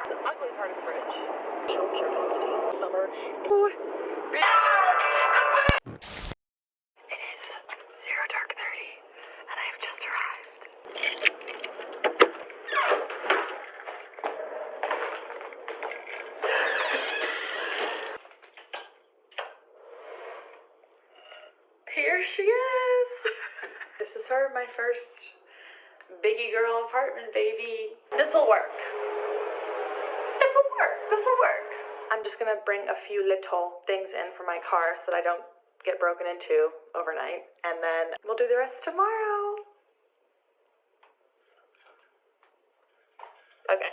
The ugly part of the bridge. Show curiosity. Summer. Ooh. It is 0:30, and I have just arrived. Here she is. This is her, my first biggie girl apartment, baby. This'll work. This'll work. This'll work. I'm just gonna bring a few little things in for my car so that I don't get broken into overnight, and then we'll do the rest tomorrow. Okay.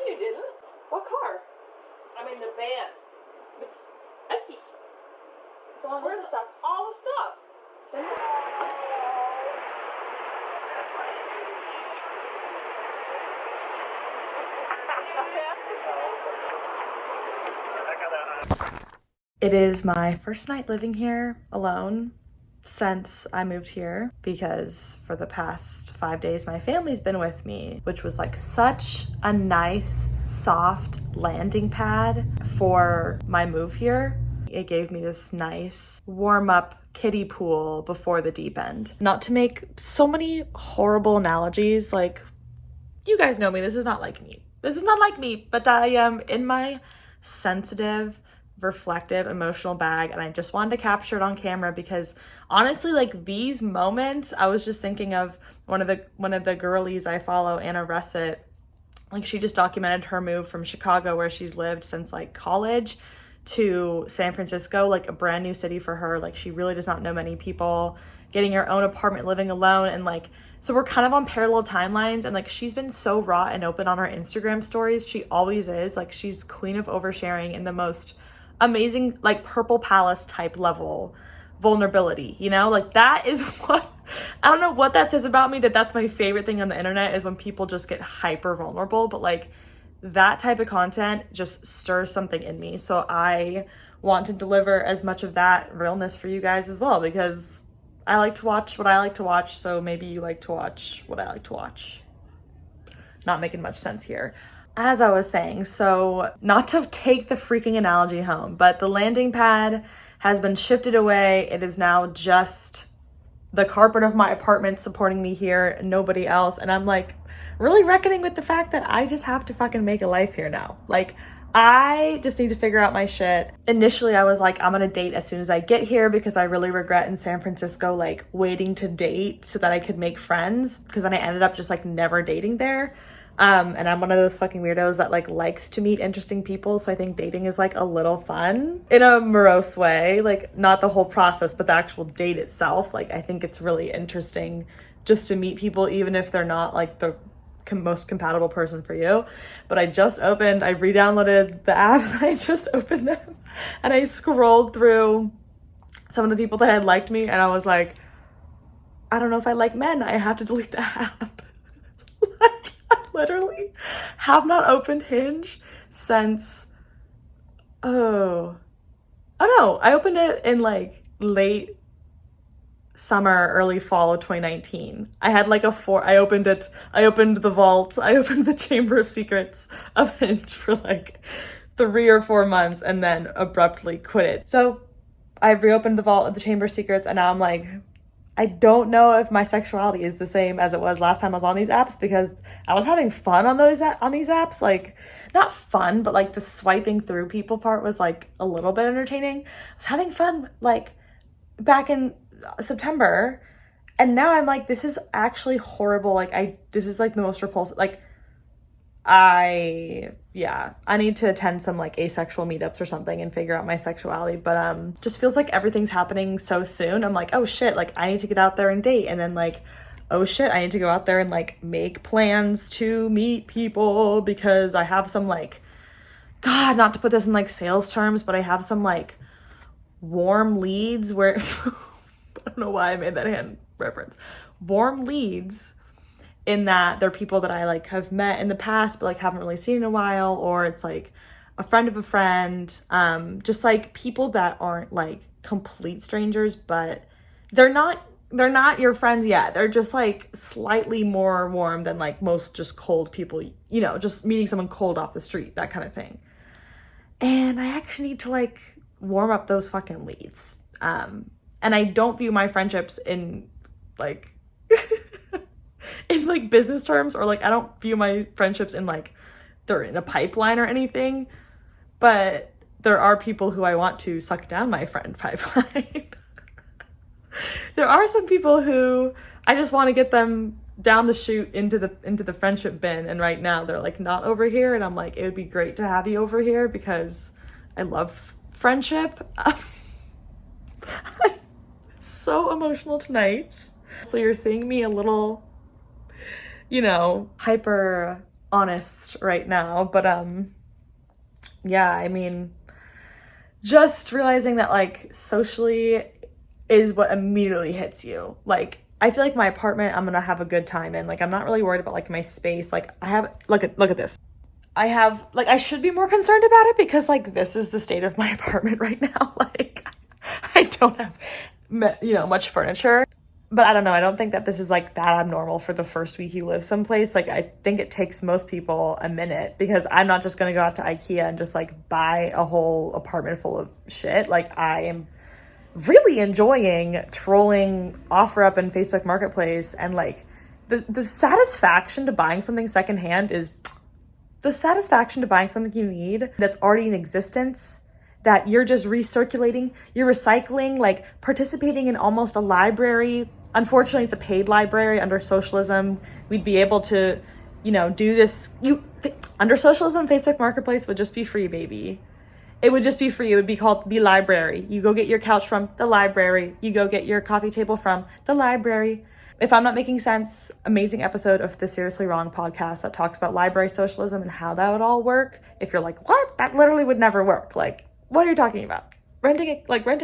You didn't? What car? I mean, the van. It's empty. It's all Where's this stuff. all the stuff? It is my first night living here alone since I moved here, because for the past 5 days my family's been with me, which was like such a nice soft landing pad for my move here. It gave me this nice warm up kiddie pool before the deep end. Not to make so many horrible analogies, like, you guys know me, this is not like me. This is not like me, but I am in my sensitive, reflective, emotional bag, and I just wanted to capture it on camera because honestly, like, these moments, I was just thinking of one of the girlies I follow, Anna Russett. Like, she just documented her move from Chicago, where she's lived since like college, to San Francisco, like a brand new city for her. Like, she really does not know many people, getting her own apartment, living alone, and like, so we're kind of on parallel timelines. And like, she's been so raw and open on her Instagram stories. She always is. Like, she's queen of oversharing in the most amazing, like, Purple Palace type level vulnerability, you know? Like, that is what, I don't know what that says about me, that's my favorite thing on the internet, is when people just get hyper vulnerable. But like, that type of content just stirs something in me. So I want to deliver as much of that realness for you guys as well, because I like to watch what I like to watch. So maybe you like to watch what I like to watch. Not making much sense here. As I was saying, so not to take the freaking analogy home, but the landing pad has been shifted away. It is now just the carpet of my apartment supporting me here, nobody else. And I'm like really reckoning with the fact that I just have to fucking make a life here now. Like, I just need to figure out my shit. Initially, I was like, I'm gonna date as soon as I get here, because I really regret in San Francisco, like, waiting to date so that I could make friends, because then I ended up just like never dating there. And I'm one of those fucking weirdos that like likes to meet interesting people. So I think dating is like a little fun in a morose way, like not the whole process, but the actual date itself. Like, I think it's really interesting just to meet people, even if they're not like the most compatible person for you. But I re-downloaded the apps, and I just opened them, and I scrolled through some of the people that had liked me, and I was like, I don't know if I like men. I have to delete the app. Like, I literally have not opened Hinge since, oh no, I opened it in like late summer, early fall of 2019. I had like I opened the vault, I opened the Chamber of Secrets of Hinge for like 3 or 4 months, and then abruptly quit it. So I reopened the vault of the Chamber of Secrets, and now I'm like, I don't know if my sexuality is the same as it was last time I was on these apps, because I was having fun on these apps. Like, not fun, but like the swiping through people part was like a little bit entertaining. I was having fun like back in September, and now I'm like, this is actually horrible. Like, this is like the most repulsive. Like, I need to attend some like asexual meetups or something and figure out my sexuality. But just feels like everything's happening so soon. I'm like, oh shit, like I need to get out there and date. And then like, oh shit, I need to go out there and like make plans to meet people, because I have some like, God, not to put this in like sales terms, but I have some like warm leads where don't know why I made that hand reference. Warm leads in that they're people that I like have met in the past but like haven't really seen in a while, or it's like a friend of a friend, just like people that aren't like complete strangers, but they're not your friends yet. They're just like slightly more warm than like most just cold people, you know, just meeting someone cold off the street, that kind of thing. And I actually need to like warm up those fucking leads. And I don't view my friendships in like in like business terms, or like I don't view my friendships in like they're in a pipeline or anything, but there are people who I want to suck down my friend pipeline. There are some people who I just want to get them down the chute into the friendship bin, and right now they're like not over here, and I'm like, it would be great to have you over here because I love friendship. I'm so emotional tonight. So you're seeing me a little, you know, hyper honest right now, but yeah, I mean, just realizing that like socially is what immediately hits you. Like, I feel like my apartment, I'm gonna have a good time in. Like, I'm not really worried about like my space. Like, I have, look at this. I have, like, I should be more concerned about it because like this is the state of my apartment right now. Like, I don't have, you know, much furniture. But I don't know, I don't think that this is like that abnormal for the first week you live someplace. Like, I think it takes most people a minute, because I'm not just gonna go out to IKEA and just like buy a whole apartment full of shit. Like, I am really enjoying trolling OfferUp and Facebook Marketplace, and like the satisfaction to buying something secondhand is the satisfaction to buying something you need that's already in existence, that you're just recirculating, you're recycling, like participating in almost a library. Unfortunately, it's a paid library. Under socialism, we'd be able to, you know, do this. Under socialism, Facebook Marketplace would just be free, baby. It would just be free. It would be called the library. You go get your couch from the library. You go get your coffee table from the library. If I'm not making sense, amazing episode of the Seriously Wrong podcast that talks about library socialism and how that would all work. If you're like, what? That literally would never work. Like, what are you talking about? Renting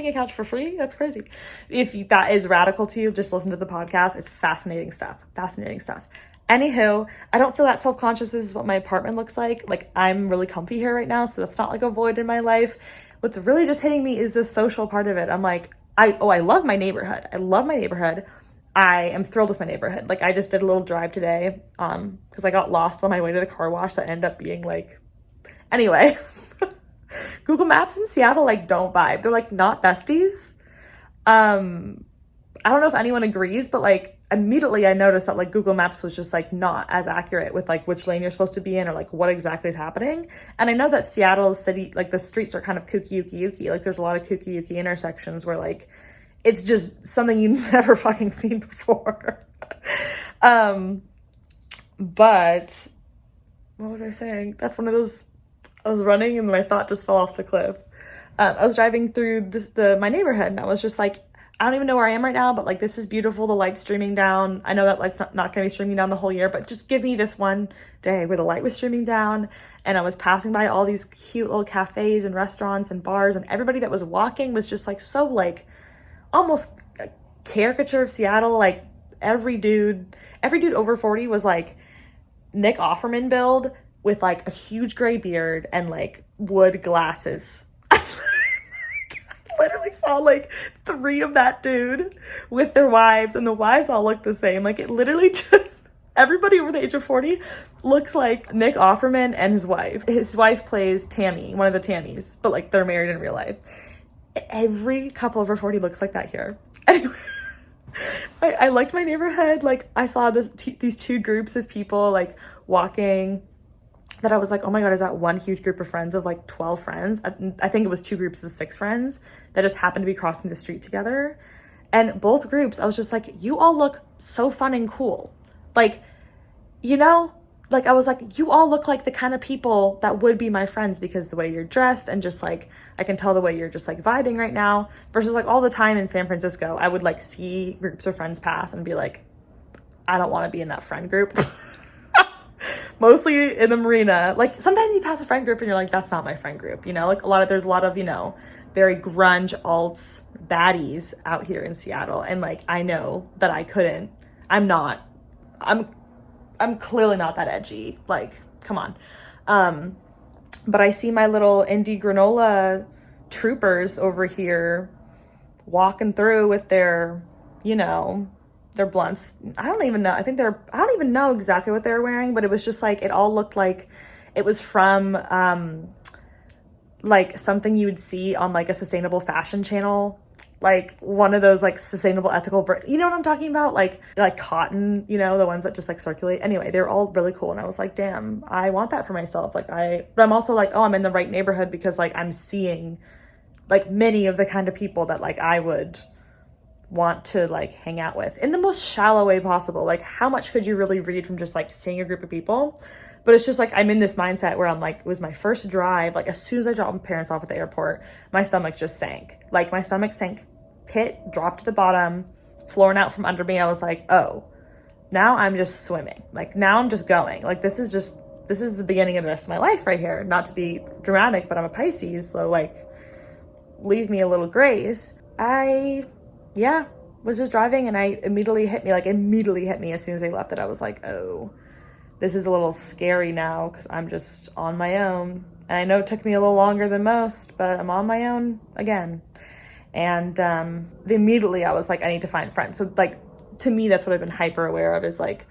a couch for free? That's crazy. If that is radical to you, just listen to the podcast. It's fascinating stuff. Anywho, I don't feel that self-conscious. This is what my apartment looks like. Like, I'm really comfy here right now, so that's not like a void in my life. What's really just hitting me is the social part of it. I'm like, I love my neighborhood. I am thrilled with my neighborhood. Like, I just did a little drive today because I got lost on my way to the car wash that ended up being like, anyway. Google Maps in Seattle, like, don't vibe. They're like not besties. I don't know if anyone agrees, but like immediately I noticed that like Google Maps was just like not as accurate with like which lane you're supposed to be in or like what exactly is happening. And I know that Seattle's city, like the streets are kind of kooky. Like, there's a lot of kooky intersections where like it's just something you've never fucking seen before. But what was I saying? That's one of those, I was running and my thought just fell off the cliff. I was driving through my neighborhood, and I was just like, I don't even know where I am right now, but like, this is beautiful. The light's streaming down. I know that light's not going to be streaming down the whole year, but just give me this one day where the light was streaming down. And I was passing by all these cute little cafes and restaurants and bars, and everybody that was walking was just like so like almost a caricature of Seattle. Like, every dude over 40 was like Nick Offerman build with like a huge gray beard and like wood glasses. I literally saw like 3 of that dude with their wives, and the wives all look the same. Like, it literally just, everybody over the age of 40 looks like Nick Offerman and his wife. His wife plays Tammy, one of the Tammys, but like they're married in real life. Every couple over 40 looks like that here. Anyway, I liked my neighborhood. Like, I saw these 2 groups of people like walking that I was like, oh my God, is that one huge group of friends of like 12 friends? I think it was 2 groups of 6 friends that just happened to be crossing the street together. And both groups, I was just like, you all look so fun and cool. Like, you know, like I was like, you all look like the kind of people that would be my friends because the way you're dressed, and just like, I can tell the way you're just like vibing right now, versus like all the time in San Francisco, I would like see groups of friends pass and be like, I don't want to be in that friend group. Mostly in the marina. Like, sometimes you pass a friend group and you're like, that's not my friend group, you know? Like, there's a lot of, you know, very grunge alts, baddies out here in Seattle, and like I know that I couldn't. I'm clearly not that edgy. Like, come on. But I see my little indie granola troopers over here walking through with their, their blunts. I don't even know. I don't even know exactly what they were wearing, but it was just like, it all looked like it was from, like something you would see on like a sustainable fashion channel, like one of those like sustainable ethical, you know what I'm talking about? Like cotton, the ones that just like circulate. Anyway, they're all really cool. And I was like, damn, I want that for myself. But I'm also like, oh, I'm in the right neighborhood because like I'm seeing like many of the kind of people that like I would want to like hang out with in the most shallow way possible. Like, how much could you really read from just like seeing a group of people? But it's just like, I'm in this mindset where I'm like, it was my first drive. Like, as soon as I dropped my parents off at the airport, my stomach just sank. Like, my stomach sank, pit, dropped to the bottom, flooring out from under me. I was like, oh, now I'm just swimming. Like, now I'm just going. Like, this is the beginning of the rest of my life right here. Not to be dramatic, but I'm a Pisces, so like, leave me a little grace. Was just driving, and I immediately hit me as soon as they left, that I was like, oh, this is a little scary now because I'm just on my own. And I know it took me a little longer than most, but I'm on my own again. And immediately I was like, I need to find friends. So like, to me, that's what I've been hyper aware of, is like,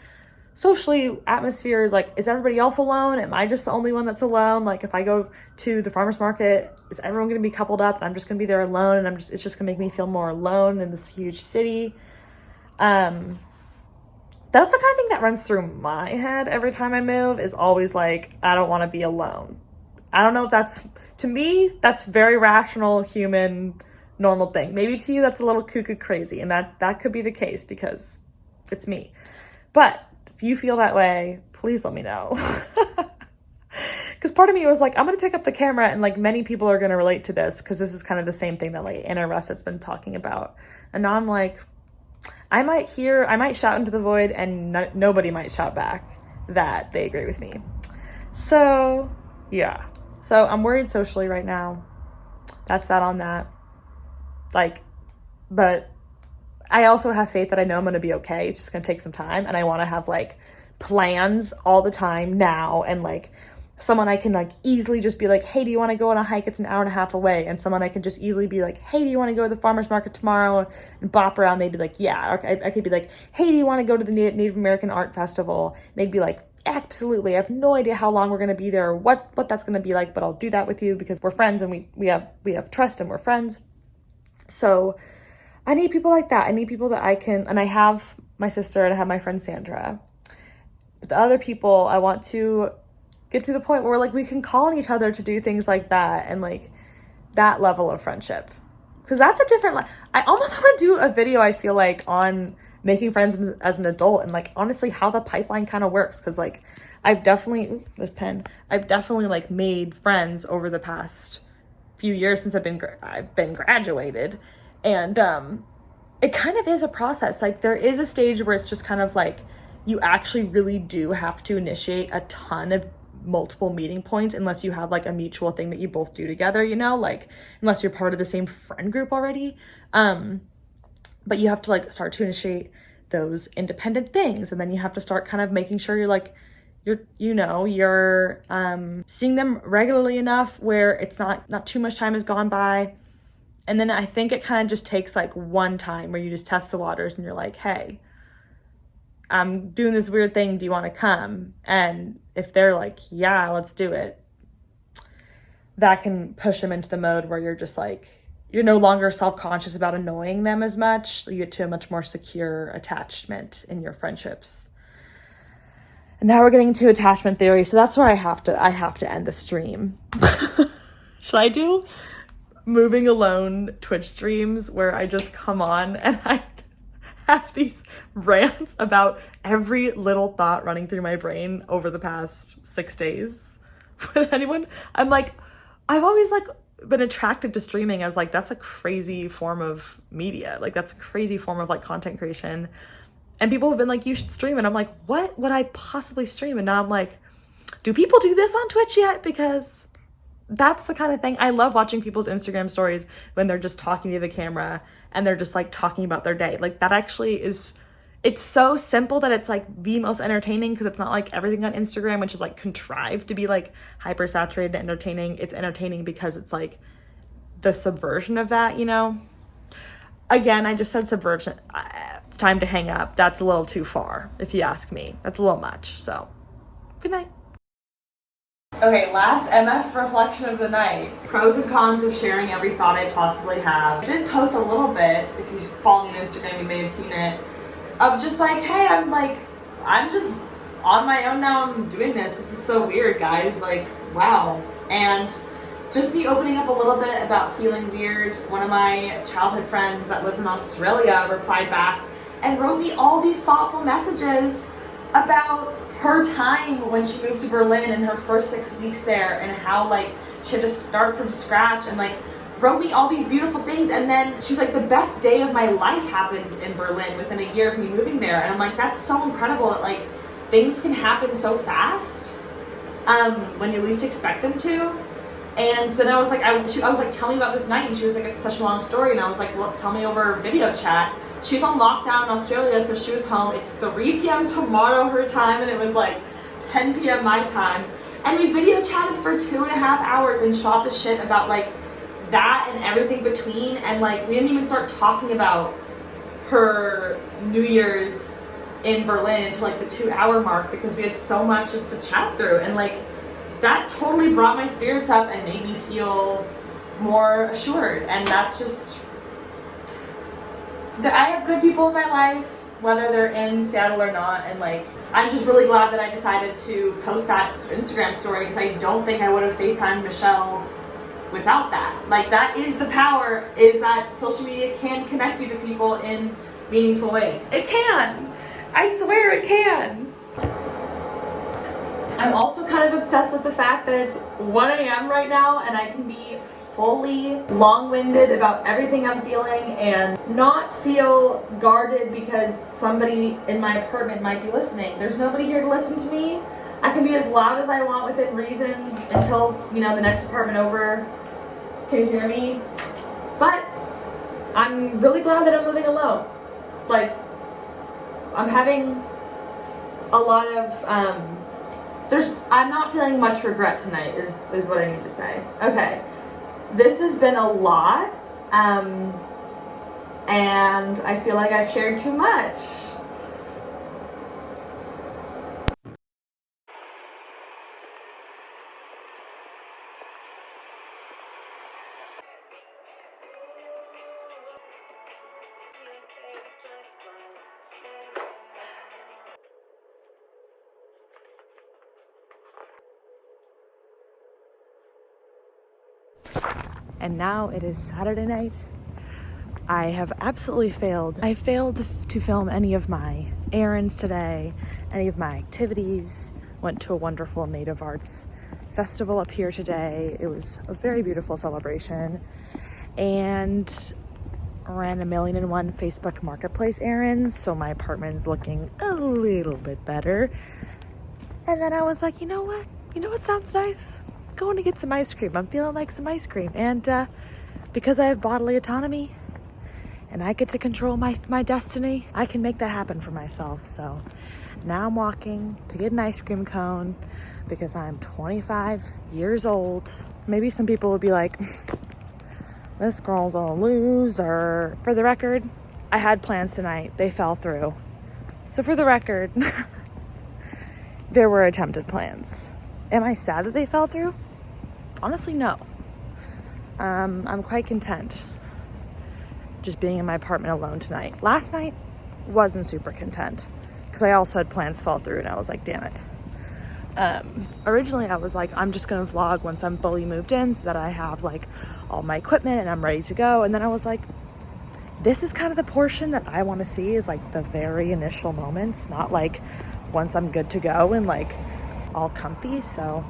socially, atmosphere, like, is everybody else alone? Am I just the only one that's alone? Like, if I go to the farmer's market, is everyone going to be coupled up and I'm just going to be there alone, and it's just going to make me feel more alone in this huge city? That's the kind of thing that runs through my head every time I move, is always like, I don't want to be alone. I don't know if to me, that's very rational, human, normal thing. Maybe to you, that's a little cuckoo crazy, and that could be the case because it's me. But if you feel that way, please let me know. Because part of me was like, I'm going to pick up the camera, and like many people are going to relate to this, because this is kind of the same thing that like Anna Russett's been talking about. And now I'm like, I might shout into the void, and nobody might shout back that they agree with me. So yeah. So I'm worried socially right now. That's that on that. Like, but I also have faith that I know I'm going to be okay. It's just going to take some time. And I want to have like plans all the time now. And like someone I can like easily just be like, hey, do you want to go on a hike? It's an hour and a half away. And someone I can just easily be like, hey, do you want to go to the farmer's market tomorrow and bop around? They'd be like, yeah. Or I could be like, hey, do you want to go to the Native American Art Festival? And they'd be like, absolutely. I have no idea how long we're going to be there or what that's going to be like, but I'll do that with you because we're friends, and we have trust, and we're friends. So I need people like that. I need people that I can, and I have my sister and I have my friend Sandra. But the other people, I want to get to the point where like we can call on each other to do things like that, and like that level of friendship. Because that's a different, I almost want to do a video, I feel like, on making friends as an adult, and like honestly how the pipeline kind of works. Because like I've definitely like made friends over the past few years since I've been graduated. And it kind of is a process. Like there is a stage where it's just kind of like you actually really do have to initiate a ton of multiple meeting points, unless you have like a mutual thing that you both do together, like unless you're part of the same friend group already. But you have to like start to initiate those independent things, and then you have to start kind of making sure you're seeing them regularly enough where it's not too much time has gone by. And then I think it kind of just takes like one time where you just test the waters, and you're like, hey, I'm doing this weird thing, do you want to come? And if they're like, yeah, let's do it, that can push them into the mode where you're just like, you're no longer self-conscious about annoying them as much. You get to a much more secure attachment in your friendships. And now we're getting into attachment theory. So that's where I have to end the stream. Should I do moving alone Twitch streams where I just come on and I have these rants about every little thought running through my brain over the past 6 days? With anyone? I'm like, I've always like been attracted to streaming as like, that's a crazy form of media. Like that's a crazy form of like content creation. And people have been like, you should stream. And I'm like, what would I possibly stream? And now I'm like, do people do this on Twitch yet? Because that's the kind of thing. I love watching people's Instagram stories when they're just talking to the camera and they're just like talking about their day. Like that actually is, it's so simple that it's like the most entertaining, because it's not like everything on Instagram, which is like contrived to be like hyper saturated and entertaining. It's entertaining because it's like the subversion of that, you know? Again, I just said subversion. It's time to hang up. That's a little too far, if you ask me. That's a little much. So, good night. Okay, last MF reflection of the night. Pros and cons of sharing every thought I possibly have. I did post a little bit, if you follow me on Instagram, you may have seen it, of just like, hey, I'm just on my own now, I'm doing this. This is so weird, guys. Like, wow. And just me opening up a little bit about feeling weird. One of my childhood friends that lives in Australia replied back and wrote me all these thoughtful messages about her time when she moved to Berlin and her first 6 weeks there, and how like she had to start from scratch, and like wrote me all these beautiful things. And then she's like, the best day of my life happened in Berlin within a year of me moving there. And I'm like, that's so incredible that like things can happen so fast when you least expect them to. And then I was like, I was like, tell me about this night. And she was like, it's such a long story. And I was like, well, tell me over video chat. She's on lockdown in Australia, so she was home. It's 3 p.m. tomorrow her time, and it was like 10 p.m. my time. And we video chatted for 2.5 hours and shot the shit about like that and everything between. And like, we didn't even start talking about her New Year's in Berlin until like the 2-hour mark, because we had so much just to chat through. And like, that totally brought my spirits up and made me feel more assured. And that's just, I have good people in my life, whether they're in Seattle or not. And like, I'm just really glad that I decided to post that Instagram story, because I don't think I would have FaceTimed Michelle without that. Like, that is the power, is that social media can connect you to people in meaningful ways. It can. I swear it can. I'm also kind of obsessed with the fact that it's 1 a.m. right now, and I can be fully long-winded about everything I'm feeling and not feel guarded because somebody in my apartment might be listening. There's nobody here to listen to me. I can be as loud as I want within reason until, you know, the next apartment over can hear me. But I'm really glad that I'm living alone. Like, I'm having a lot of, I'm not feeling much regret tonight is what I need to say. Okay. This has been a lot, and I feel like I've shared too much. And now it is Saturday night. I have absolutely failed. I failed to film any of my errands today, any of my activities. Went to a wonderful Native Arts festival up here today. It was a very beautiful celebration, and ran 1,000,001 Facebook Marketplace errands, so my apartment's looking a little bit better. And then I was like, you know what? You know what sounds nice? Going to get some ice cream. I'm feeling like some ice cream. And because I have bodily autonomy and I get to control my destiny, I can make that happen for myself. So now I'm walking to get an ice cream cone because I'm 25 years old. Maybe some people will be like, this girl's a loser. For the record, I had plans tonight. They fell through. So for the record, there were attempted plans. Am I sad that they fell through? Honestly, no. I'm quite content just being in my apartment alone tonight. Last night, wasn't super content because I also had plans fall through and I was like, damn it. Originally I was like, I'm just gonna vlog once I'm fully moved in so that I have like all my equipment and I'm ready to go. And then I was like, this is kind of the portion that I want to see, is like the very initial moments, not like once I'm good to go and like all comfy. So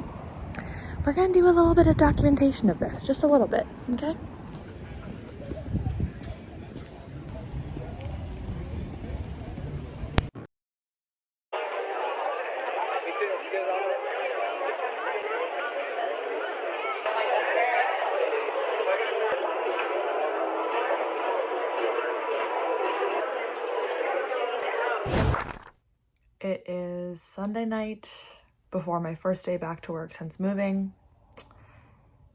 we're gonna do a little bit of documentation of this, just a little bit, okay? It is Sunday night before my first day back to work since moving.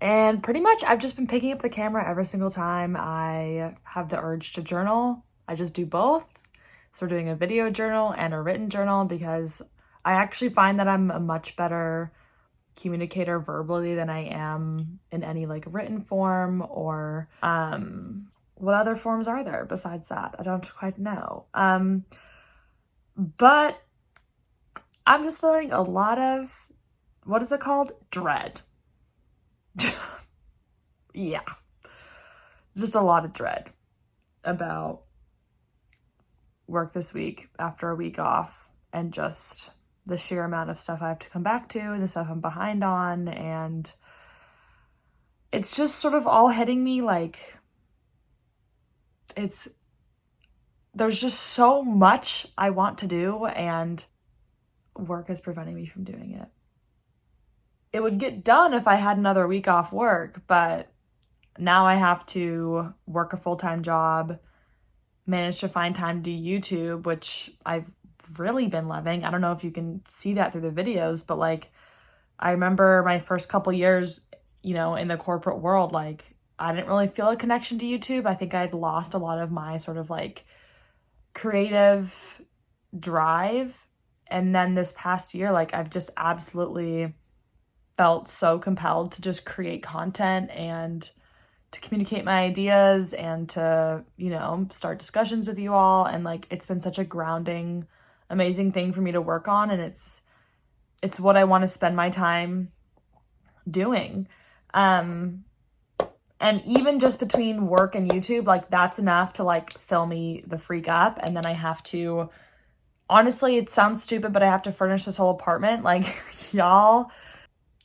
And pretty much I've just been picking up the camera every single time I have the urge to journal. I just do both. So we're doing a video journal and a written journal because I actually find that I'm a much better communicator verbally than I am in any like written form or what other forms are there besides that? I don't quite know. But I'm just feeling a lot of, what is it called? Dread. Yeah. Just a lot of dread about work this week after a week off and just the sheer amount of stuff I have to come back to, the stuff I'm behind on, and it's just sort of all hitting me like there's just so much I want to do and work is preventing me from doing it. It would get done if I had another week off work, but now I have to work a full-time job, manage to find time to do YouTube, which I've really been loving. I don't know if you can see that through the videos, but like I remember my first couple years, you know, in the corporate world, like I didn't really feel a connection to YouTube. I think I'd lost a lot of my sort of like creative drive. And then this past year, like I've just absolutely felt so compelled to just create content and to communicate my ideas and to, you know, start discussions with you all. And like, it's been such a grounding, amazing thing for me to work on. And it's what I want to spend my time doing. And even just between work and YouTube, like that's enough to like fill me the freak up. And then I have to, honestly, it sounds stupid, but I have to furnish this whole apartment. Like y'all,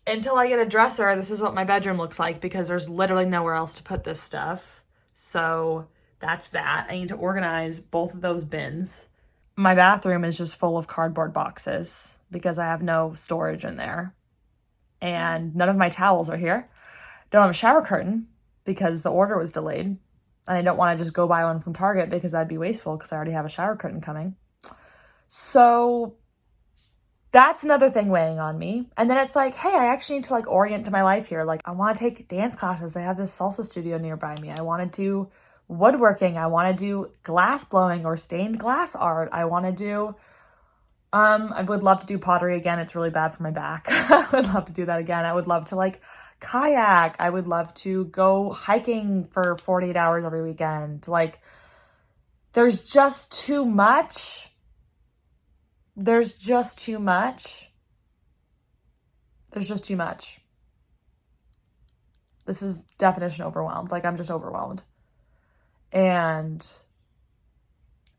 until I get a dresser, this is what my bedroom looks like because there's literally nowhere else to put this stuff. So that's that. I need to organize both of those bins. My bathroom is just full of cardboard boxes because I have no storage in there. And none of my towels are here. Don't have a shower curtain because the order was delayed. And I don't want to just go buy one from Target because that'd be wasteful because I already have a shower curtain coming. So that's another thing weighing on me. And then it's like, hey, I actually need to like orient to my life here. Like I want to take dance classes. I have this salsa studio nearby me. I want to do woodworking. I want to do glass blowing or stained glass art. I want to do, I would love to do pottery again. It's really bad for my back. I would love to do that again. I would love to like kayak. I would love to go hiking for 48 hours every weekend. Like there's just too much. There's just too much. There's just too much. This is definition overwhelmed. Like I'm just overwhelmed. And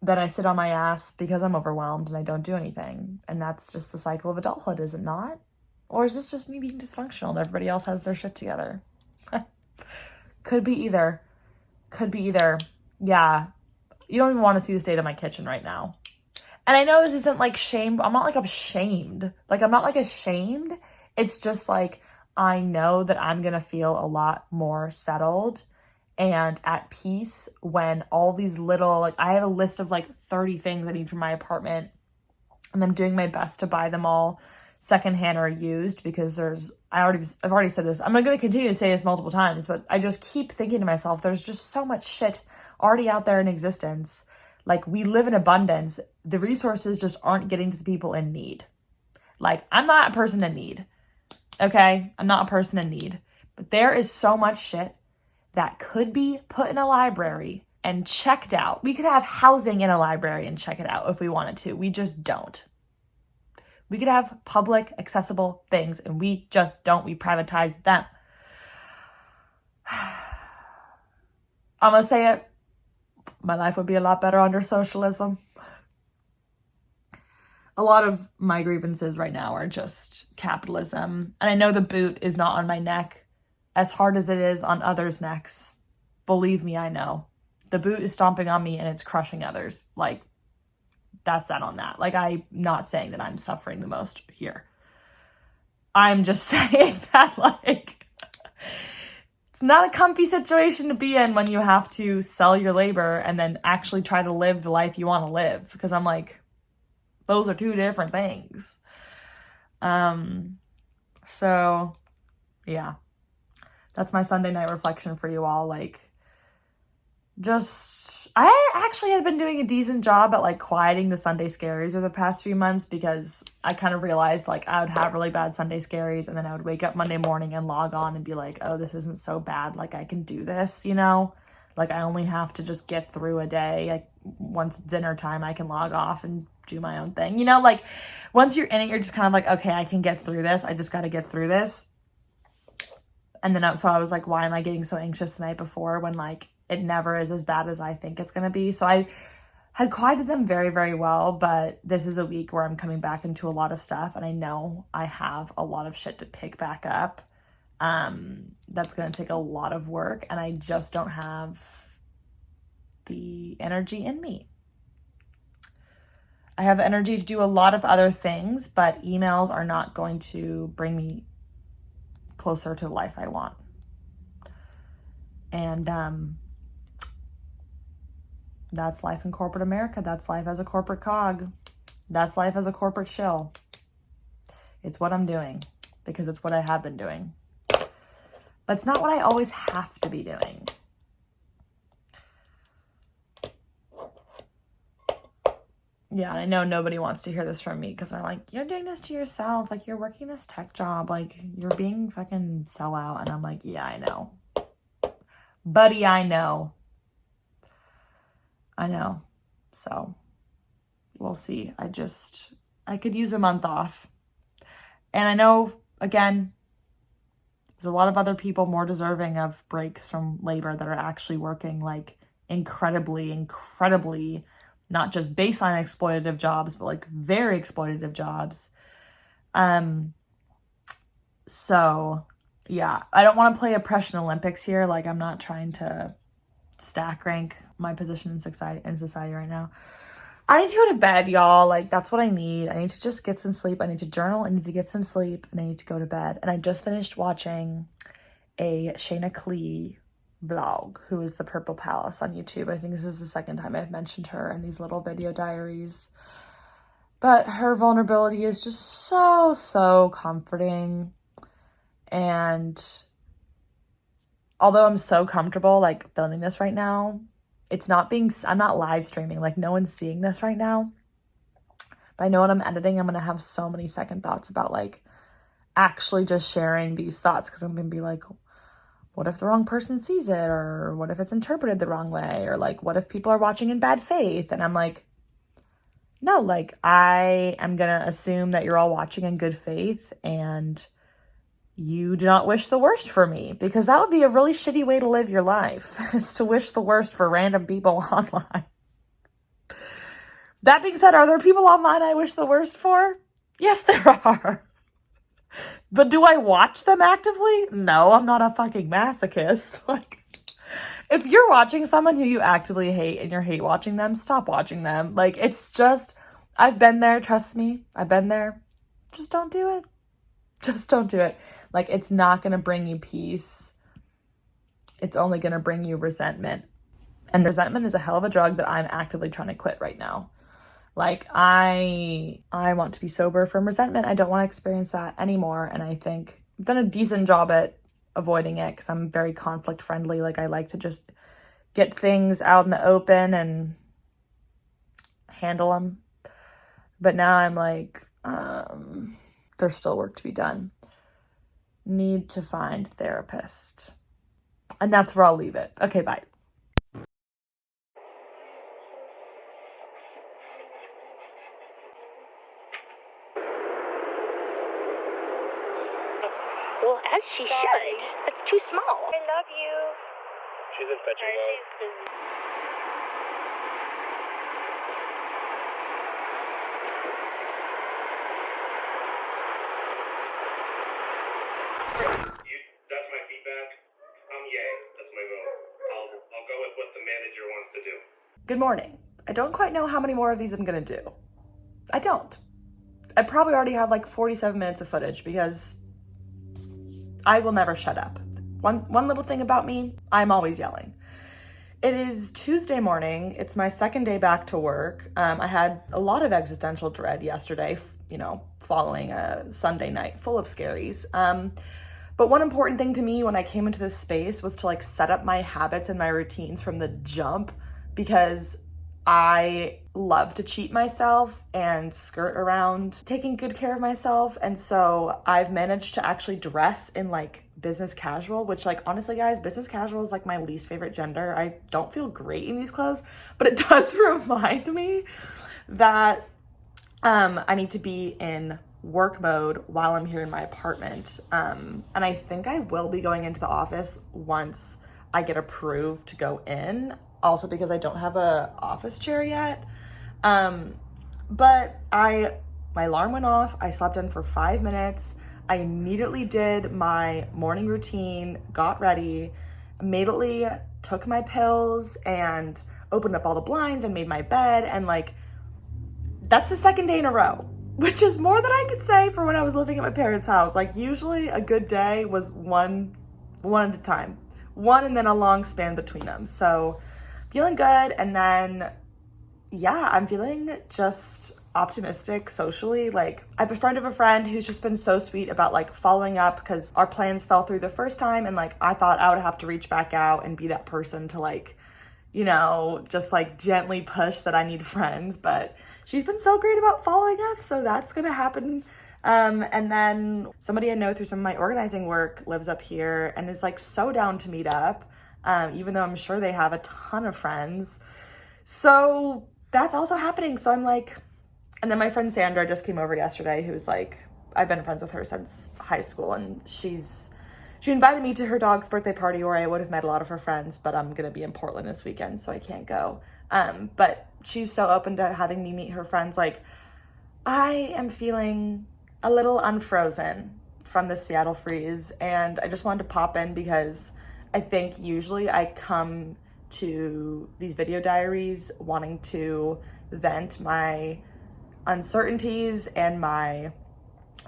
then I sit on my ass because I'm overwhelmed and I don't do anything. And that's just the cycle of adulthood, is it not? Or is this just me being dysfunctional and everybody else has their shit together? Could be either. Could be either. Yeah. You don't even want to see the state of my kitchen right now. And I know this isn't like shame. I'm not like ashamed. Like I'm not like ashamed. It's just like I know that I'm going to feel a lot more settled and at peace when all these little, like I have a list of like 30 things I need for my apartment and I'm doing my best to buy them all secondhand or used because I've already said this. I'm going to continue to say this multiple times, but I just keep thinking to myself, there's just so much shit already out there in existence. Like we live in abundance. The resources just aren't getting to the people in need. Like I'm not a person in need. Okay. I'm not a person in need, but there is so much shit that could be put in a library and checked out. We could have housing in a library and check it out if we wanted to. We just don't. We could have public accessible things and we just don't. We privatize them. I'm going to say it. My life would be a lot better under socialism. A lot of my grievances right now are just capitalism. And I know the boot is not on my neck as hard as it is on others' necks. Believe me, I know. The boot is stomping on me and it's crushing others. Like, that's that on that. Like, I'm not saying that I'm suffering the most here. I'm just saying that, like, it's not a comfy situation to be in when you have to sell your labor and then actually try to live the life you want to live. Because I'm like, Those are two different things. So yeah, that's my Sunday night reflection for you all. Like, I actually had been doing a decent job at like quieting the Sunday scaries over the past few months, because I kind of realized like I would have really bad Sunday scaries and then I would wake up Monday morning and log on and be like, oh, this isn't so bad. Like, I can do this, you know? Like, I only have to just get through a day. Like, once dinner time, I can log off and do my own thing. You know, like, once you're in it, you're just kind of like, okay, I can get through this. I just got to get through this. And then, so I was like, why am I getting so anxious the night before when, like, it never is as bad as I think it's going to be? So I had quieted them very, very well, but this is a week where I'm coming back into a lot of stuff, and I know I have a lot of shit to pick back up. That's going to take a lot of work, and I just don't have the energy in me. I have energy to do a lot of other things, but emails are not going to bring me closer to the life I want. And that's life in corporate America. That's life as a corporate cog. That's life as a corporate shill. It's what I'm doing because it's what I have been doing. But it's not what I always have to be doing. Yeah, I know nobody wants to hear this from me because they're like, you're doing this to yourself. Like, you're working this tech job. Like, you're being fucking sellout. And I'm like, yeah, I know. Buddy, I know. So we'll see. I could use a month off. And I know, again, there's a lot of other people more deserving of breaks from labor that are actually working like incredibly, not just baseline exploitative jobs, but like very exploitative jobs. So yeah, I don't want to play oppression Olympics here. Like, I'm not trying to stack rank my position in society right now. I need to go to bed, y'all. Like, that's what I need. I need to just get some sleep. I need to journal. I need to get some sleep, and I need to go to bed. And I just finished watching a Shayna Clee vlog, who is the Purple Palace on YouTube. I think this is the second time I've mentioned her in these little video diaries. But her vulnerability is just so comforting. And although I'm so comfortable like filming this right now, I'm not live streaming, like no one's seeing this right now. But I know when I'm editing, I'm gonna have so many second thoughts about like actually just sharing these thoughts, because I'm gonna be like, what if the wrong person sees it? Or what if it's interpreted the wrong way? Or like, what if people are watching in bad faith? And I'm like, no, like, I am gonna assume that you're all watching in good faith and you do not wish the worst for me, because that would be a really shitty way to live your life, is to wish the worst for random people online. That being said, are there people online I wish the worst for? Yes, there are. But do I watch them actively? No, I'm not a fucking masochist. Like, if you're watching someone who you actively hate and you're hate watching them, stop watching them. Like, it's just, I've been there, trust me. I've been there. Just don't do it. Just don't do it. Like, it's not going to bring you peace. It's only going to bring you resentment. And resentment is a hell of a drug that I'm actively trying to quit right now. Like, I want to be sober from resentment. I don't want to experience that anymore. And I think I've done a decent job at avoiding it, because I'm very conflict friendly. Like, I like to just get things out in the open and handle them. But now I'm like, there's still work to be done. Need to find therapist. And that's where I'll leave it. Okay, bye. Well, as she should. It's too small. I love you. She's in fetching mode. That's my feedback. Yay. That's my vote. I'll go with what the manager wants to do. Good morning. I don't quite know how many more of these I'm gonna do. I don't. I probably already have like 47 minutes of footage, because I will never shut up. One little thing about me, I'm always yelling. It is Tuesday morning. It's my second day back to work. I had a lot of existential dread yesterday, following a Sunday night full of scaries. But one important thing to me when I came into this space was to like set up my habits and my routines from the jump, because I love to cheat myself and skirt around taking good care of myself. And so I've managed to actually dress in like business casual, which like honestly guys, business casual is like my least favorite gender. I don't feel great in these clothes, but it does remind me that I need to be in work mode while I'm here in my apartment. And I think I will be going into the office once I get approved to go in, also because I don't have a office chair yet. But my alarm went off. I slept in for 5 minutes. I immediately did my morning routine, got ready, immediately took my pills and opened up all the blinds and made my bed. And like, that's the second day in a row, which is more than I could say for when I was living at my parents' house. Like usually a good day was one at a time, one and then a long span between them. So feeling good. And then, yeah, I'm feeling just optimistic socially. Like I have a friend of a friend who's just been so sweet about like following up, because our plans fell through the first time. And like, I thought I would have to reach back out and be that person to like, just like gently push that I need friends, but she's been so great about following up. So that's going to happen. And then somebody I know through some of my organizing work lives up here and is like so down to meet up. Even though I'm sure they have a ton of friends. So that's also happening. So I'm like, and then my friend Sandra just came over yesterday, who's like, I've been friends with her since high school, and she invited me to her dog's birthday party where I would have met a lot of her friends, but I'm going to be in Portland this weekend, so I can't go. But she's so open to having me meet her friends. Like, I am feeling a little unfrozen from the Seattle freeze, and I just wanted to pop in because I think usually I come to these video diaries wanting to vent my uncertainties and my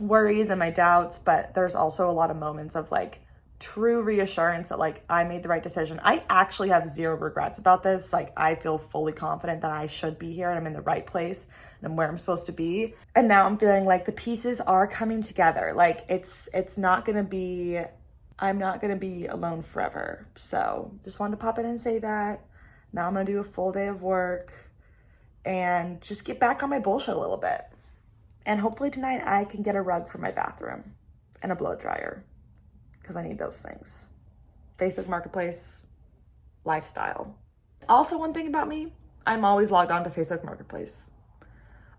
worries and my doubts, but there's also a lot of moments of like true reassurance that like I made the right decision. I actually have zero regrets about this. Like I feel fully confident that I should be here and I'm in the right place and I'm where I'm supposed to be. And now I'm feeling like the pieces are coming together. Like it's not gonna be, I'm not gonna be alone forever. So just wanted to pop in and say that. Now I'm gonna do a full day of work and just get back on my bullshit a little bit. And hopefully tonight I can get a rug for my bathroom and a blow dryer, because I need those things. Facebook Marketplace, lifestyle. Also, one thing about me, I'm always logged on to Facebook Marketplace.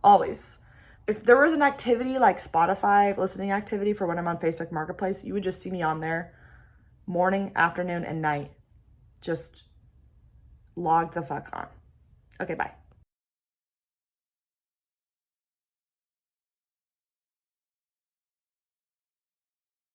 Always. If there was an activity like Spotify, listening activity for when I'm on Facebook Marketplace, you would just see me on there morning, afternoon, and night. Just logged the fuck on. Okay, bye.